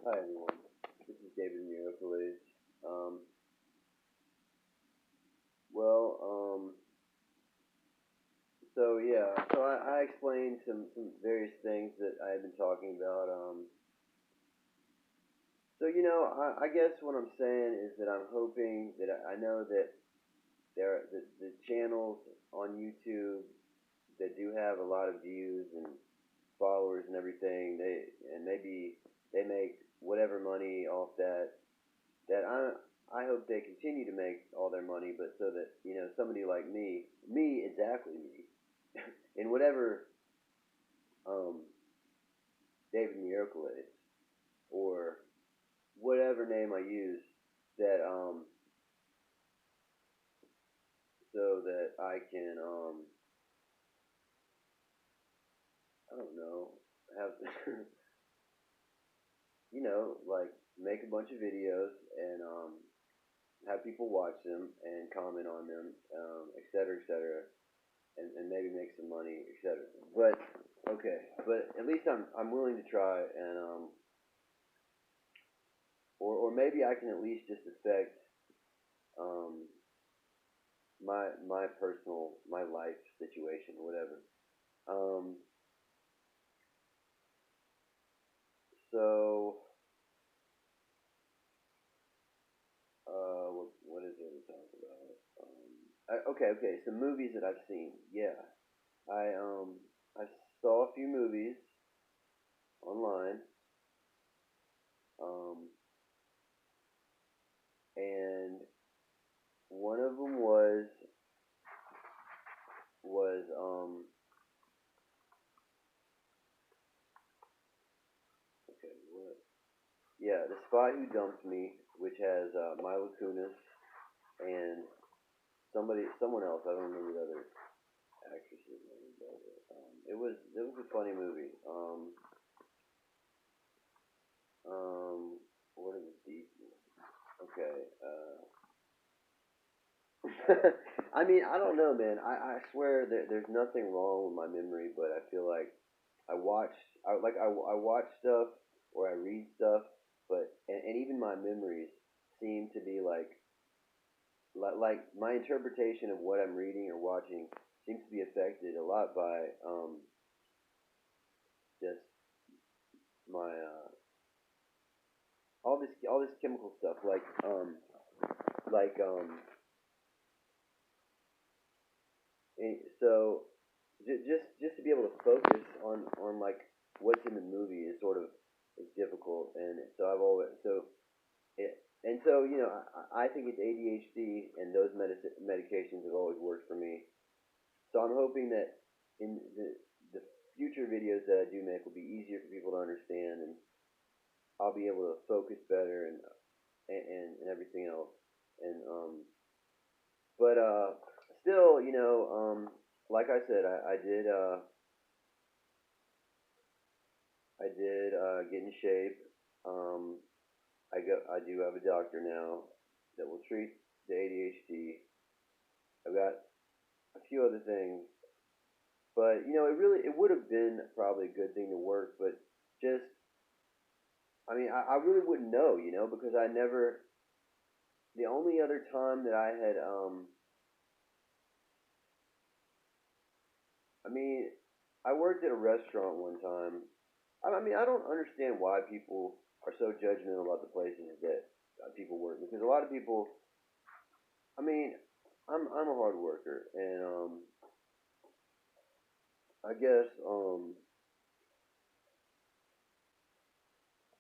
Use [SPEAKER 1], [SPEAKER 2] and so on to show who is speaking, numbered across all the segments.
[SPEAKER 1] Hi everyone, this is David Miracles. Um, well, so yeah, so I explained some various things that I had been talking about. I guess what I'm saying is that I'm hoping that I know that the channels on YouTube that do have a lot of views and followers and everything, maybe they make whatever money off that I hope they continue to make all their money, but so that somebody like me exactly me, in whatever um, David Miracle is or whatever name I use, that so that I can I don't know, have like make a bunch of videos and have people watch them and comment on them, et cetera, and maybe make some money, etc. But okay, but at least I'm willing to try, and or maybe I can at least just affect um my personal my life situation, whatever. Um, so what is it we talk about? Okay, some movies that I've seen. Yeah, I saw a few movies online. Um, and one of them was okay, what? Yeah, The Spy Who Dumped Me, which has Mila Kunis and someone else. I don't remember the other actress's name, but it was a funny movie. What are the details? Okay. I mean, I don't know, man. I swear that there's nothing wrong with my memory, but I feel like I watch stuff or I read stuff, but and even my memories seem to be like my interpretation of what I'm reading or watching seems to be affected a lot by just my all this chemical stuff like so just to be able to focus on like what's in the movie is sort of is difficult, and so I've always so it, and so I think it's ADHD, and those medications have always worked for me. So I'm hoping that in the future videos that I do make will be easier for people to understand, and I'll be able to focus better and everything else. And but still, like I said, I did get in shape. Um, I do have a doctor now that will treat the ADHD. I've got a few other things, but it would have been probably a good thing to work, but just I mean I really wouldn't know, because I never. The only other time that I had I mean I worked at a restaurant one time. I mean I don't understand why people are so judgmental about the places that people work, because a lot of people. I mean I'm a hard worker, and I guess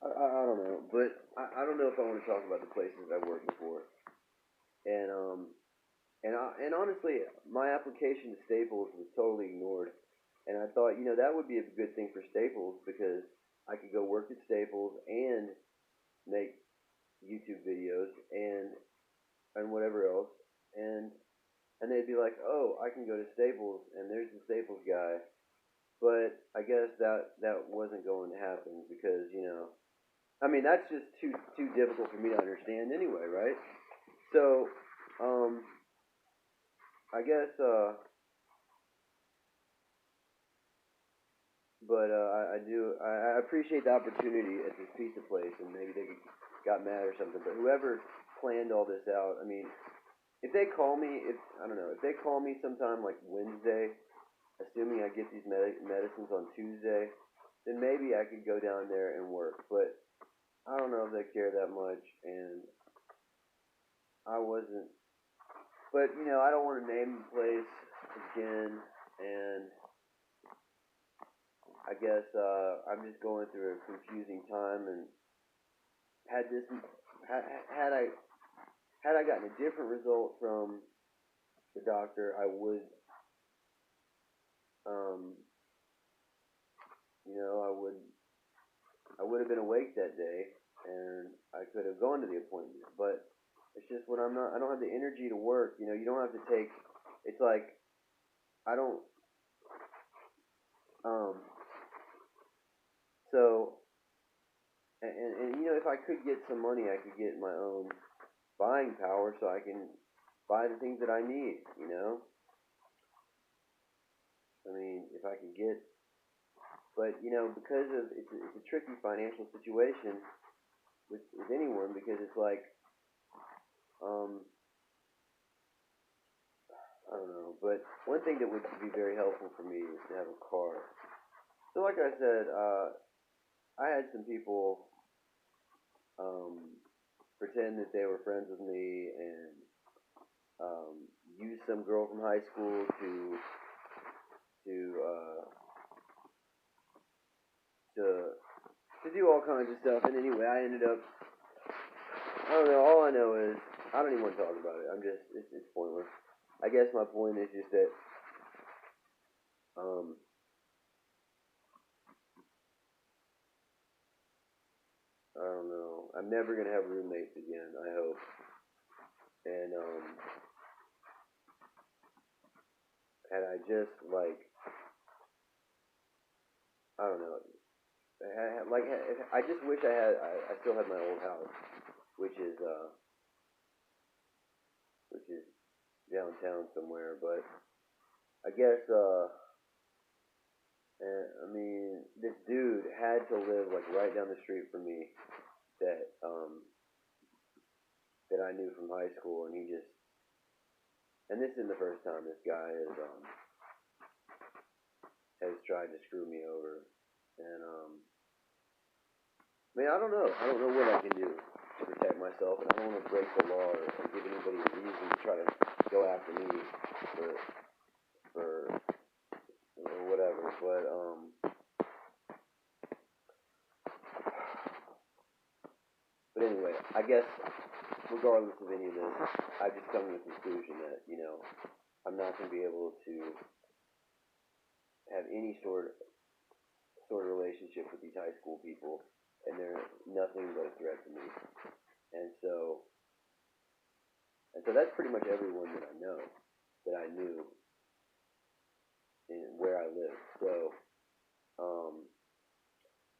[SPEAKER 1] I don't know, but I don't know if I want to talk about the places I worked before. And and honestly, my application to Staples was totally ignored. And I thought, that would be a good thing for Staples, because I could go work at Staples and make YouTube videos and whatever else. And and they'd be like, "Oh, I can go to Staples and there's the Staples guy." But I guess that wasn't going to happen, because, I mean, that's just too difficult for me to understand anyway, right? So, um, I guess but I appreciate the opportunity at this pizza place, and maybe they got mad or something. But whoever planned all this out, I mean, if they call me, if I don't know, if they call me sometime like Wednesday, assuming I get these medicines on Tuesday, then maybe I could go down there and work. But I don't know if they care that much, and I wasn't. But I don't want to name the place again, and I guess I'm just going through a confusing time, and had this had I had I gotten a different result from the doctor, um I would have been awake that day, and I could have gone to the appointment. But it's just when I don't have the energy to work. You don't have to take. It's like I don't. Um. So and if I could get some money, I could get my own buying power, so I can buy the things that I need. I mean, if I could get. But because of it's a tricky financial situation with anyone, because it's like I don't know. But one thing that would be very helpful for me is to have a car. So like I said, I had some people pretend that they were friends with me, and use some girl from high school to uh, to do all kinds of stuff. And anyway, I ended up. I don't know. All I know is I don't even want to talk about it. It's pointless. I guess my point is just that um, I don't know. I'm never gonna have roommates again. I hope. And had I just like I don't know. I just wish I still had my old house, which is downtown somewhere. But I guess I mean this dude had to live like right down the street from me that I knew from high school, and this isn't the first time this guy has tried to screw me over, and I mean, I don't know. I don't know what I can do to protect myself, and I don't want to break the law or give anybody a reason to try to go after me for or whatever. But anyway, I guess regardless of any of this, I've just come to the conclusion that I'm not going to be able to have any sort of relationship with these high school people, and they're nothing but a threat to me. And so that's pretty much everyone that I know, that I knew, in where I live. So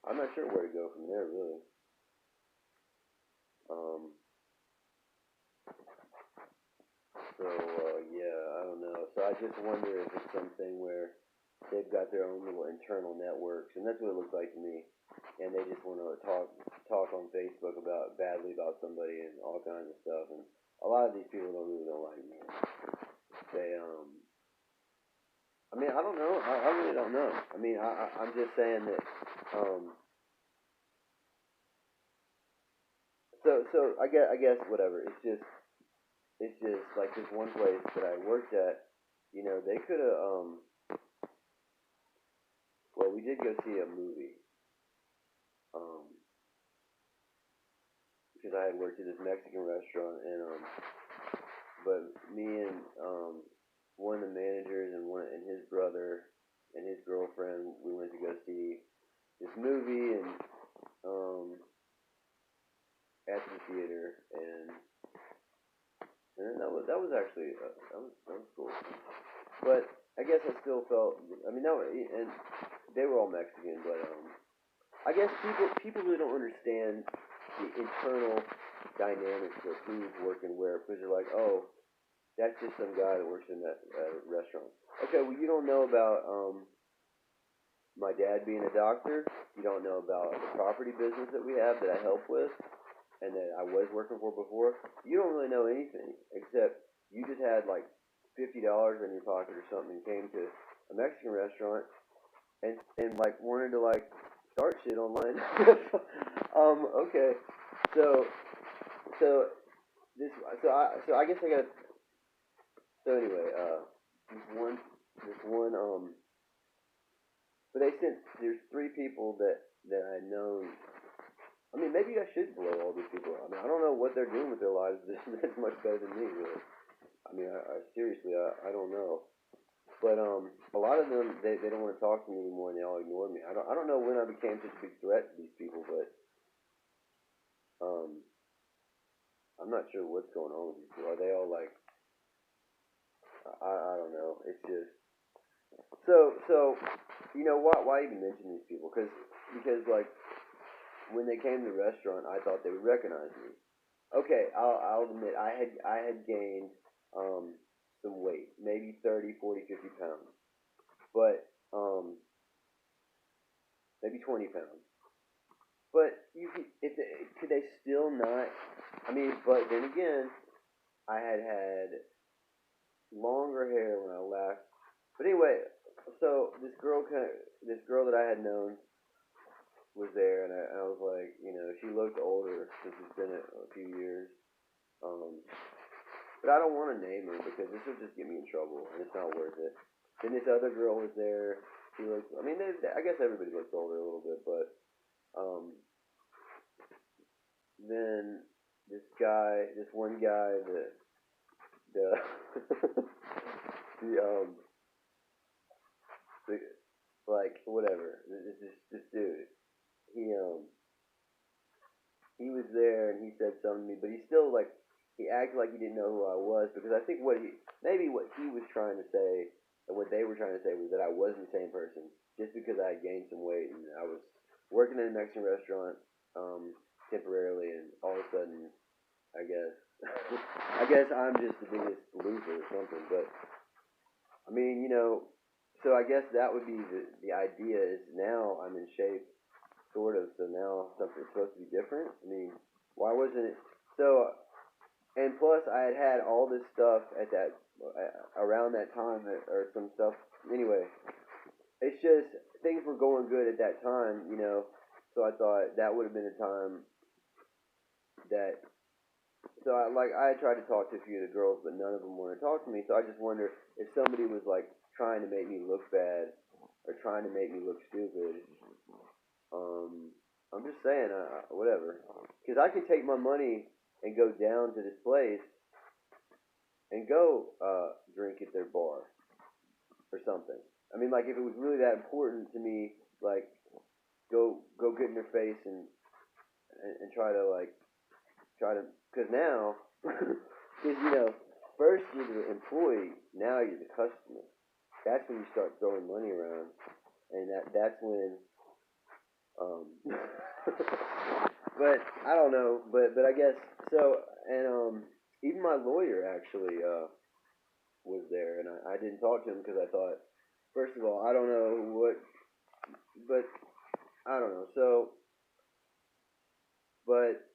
[SPEAKER 1] I'm not sure where to go from there, really. Um, yeah, I don't know. So I just wonder if it's something where they've got their own little internal networks, and that's what it looks like to me. And they just want to talk on Facebook badly about somebody and all kinds of stuff. And a lot of these people don't like me. They I mean, I don't know. I really don't know. I mean, I'm just saying that. So I guess whatever. It's just like this one place that I worked at. They could have. Well, we did go see a movie. Because I had worked at this Mexican restaurant, and but me and one of the managers and his brother and his girlfriend, we went to go see this movie, and at the theater, and that was actually that was cool. But I guess I still felt. I mean, and they were all Mexican, but I guess people really don't understand the internal dynamics of who's working where, because they're like, oh, that's just some guy that works in that restaurant. Okay, well, you don't know about my dad being a doctor. You don't know about the property business that we have that I help with and that I was working for before. You don't really know anything except you just had like $50 in your pocket or something and came to a Mexican restaurant and like wanted to like start shit online. Okay. So so this so I guess I got so anyway, this one but they sent there's three people that I know. I mean, maybe I should blow all these people out. I mean, I don't know what they're doing with their lives that's much better than me, really. I mean, I seriously, I don't know. But a lot of them, they don't want to talk to me anymore, and they all ignore me. I don't know when I became such a big threat to these people, but um, I'm not sure what's going on with these people. Are they all like, I don't know. It's just so you know why even mention these people? Because like when they came to the restaurant, I thought they would recognize me. Okay, I'll admit I had gained some weight, maybe 30, 40, 50 pounds, but maybe 20 pounds. But could they still not? I mean, but then again, I had longer hair when I left. But anyway, so this girl that I had known was there, and I was like, she looked older since it's been a few years. Um, but I don't want to name her because this will just get me in trouble, and it's not worth it. Then this other girl was there. She looked. I mean, I guess everybody looks older a little bit, but then this one guy, the the the like whatever. This dude. He was there and he said something to me, but he still like he acted like he didn't know who I was because I think what he was trying to say and what they were trying to say was that I wasn't the same person just because I had gained some weight and I was working in a Mexican restaurant temporarily and all of a sudden I guess I guess I'm just the biggest loser or something. But I mean, so I guess that would be the idea is now I'm in shape sort of, so now something's supposed to be different. I mean, why wasn't it? So, and plus, I had all this stuff at that around that time, or some stuff. Anyway, it's just things were going good at that time, So I thought that would have been a time that. So I tried to talk to a few of the girls, but none of them wanted to talk to me. So I just wonder if somebody was like trying to make me look bad or trying to make me look stupid. I'm just saying, whatever. Because I could take my money and go down to this place and go drink at their bar or something. I mean, like if it was really that important to me, like go get in their face and try to because now, because first you're the employee, now you're the customer. That's when you start throwing money around, and that's when. But I don't know, but I guess so. And even my lawyer actually was there, and I didn't talk to him because I thought, first of all, I don't know what, but I don't know. So, but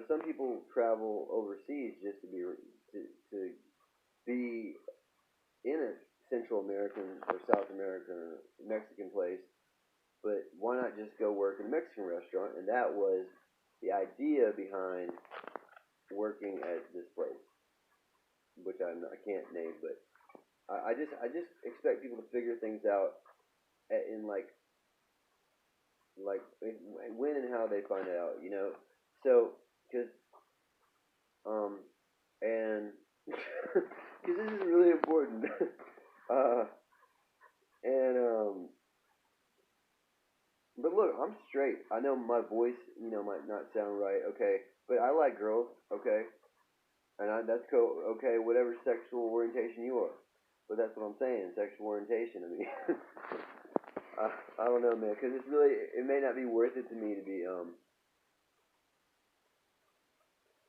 [SPEAKER 1] some people travel overseas just to be in a Central American or South American or Mexican place. But why not just go work in a Mexican restaurant? And that was the idea behind working at this place, which I can't name, but I just expect people to figure things out in like when and how they find it out, So because and because this is really important, and but look, I'm straight. I know my voice, might not sound right, okay, but I like girls, okay, and that's cool, okay, whatever sexual orientation you are. But that's what I'm saying, sexual orientation. I mean, I don't know, man, because it may not be worth it to me to be,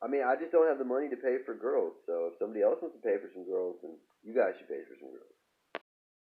[SPEAKER 1] I mean, I just don't have the money to pay for girls. So if somebody else wants to pay for some girls, then you guys should pay for some girls.